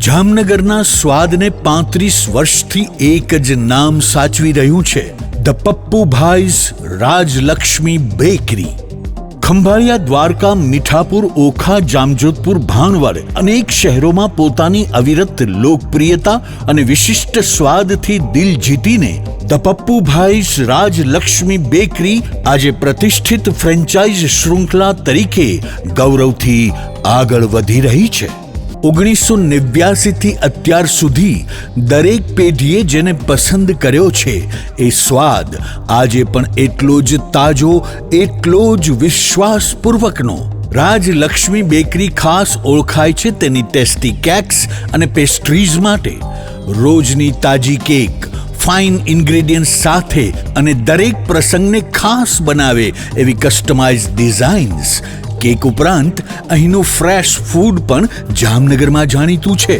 જામનગરના સ્વાદને 35 વર્ષથી એક જ નામ સાચવી રહ્યું છે, ધ પપ્પુભાઈઝ રાજલક્ષ્મી બેકરી. ખંભાળિયા, દ્વારકા, મીઠાપુર, ઓખા, જામજોધપુર, ભાણવડ અનેક શહેરોમાં પોતાની અવિરત લોકપ્રિયતા અને વિશિષ્ટ સ્વાદથી દિલ જીતીને ધ પપ્પુભાઈઝ રાજલક્ષ્મી બેકરી આજે પ્રતિષ્ઠિત ફ્રેન્ચાઇઝ શૃંખલા તરીકે ગૌરવથી આગળ વધી રહી છે. 1989 થી અત્યાર સુધી દરેક પેઢીએ જેને પસંદ કર્યો છે એ સ્વાદ આજે પણ એટલો જ તાજો, એટલો જ વિશ્વાસપૂર્વકનો. રાજલક્ષ્મી બેકરી ખાસ ઓળખાય છે તેની ટેસ્ટી કેક્સ અને પેસ્ટ્રીઝ માટે. રોજની તાજી કેક, ફાઇન ઇન્ગ્રેડિયન્ટ્સ સાથે અને દરેક પ્રસંગને ખાસ બનાવે એવી કસ્ટમાઇઝ ડિઝાઇન્સ. કેક ઉપરાંત અહીંનું ફ્રેશ ફૂડ પણ જામનગરમાં જાણીતું છે.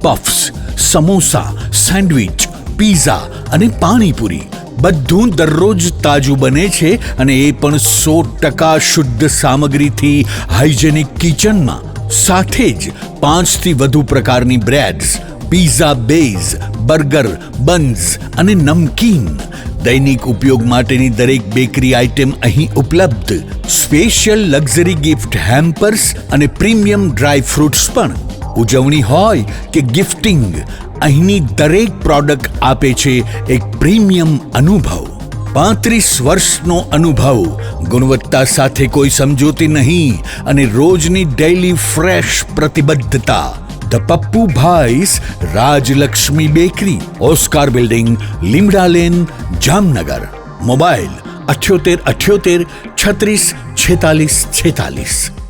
પફ્સ, સમોસા, સેન્ડવિચ, પીઝા અને પાણીપુરી બધું દરરોજ તાજું બને છે અને એ પણ 100% શુદ્ધ સામગ્રીથી હાઇજેનિક કિચનમાં. સાથે જ 5થી વધુ પ્રકારની બ્રેડ્સ, પીઝા બેઝ, બર્ગર, બન્સ અને નમકીન. દૈનિક ઉપયોગ માટેની દરેક બેકરી આઇટમ અહીં ઉપલબ્ધ. સ્પેશિયલ લક્ઝરી ગિફ્ટ હેમ્પર્સ અને પ્રીમિયમ ડ્રાય ફ્રૂટ્સ પણ. ઉજવણી હોય કે ગિફ્ટિંગ, અહીંની દરેક પ્રોડક્ટ આપે છે એક પ્રીમિયમ અનુભવ. 35 વર્ષનો અનુભવ, ગુણવત્તા સાથે કોઈ સમજૂતી નહીં અને રોજની ડેઇલી ફ્રેશ પ્રતિબદ્ધતા. The Pappubhai's Rajlakshmi bakery, Oscar building, Limda lane, Jamnagar. Mobile 7878 36 46 46.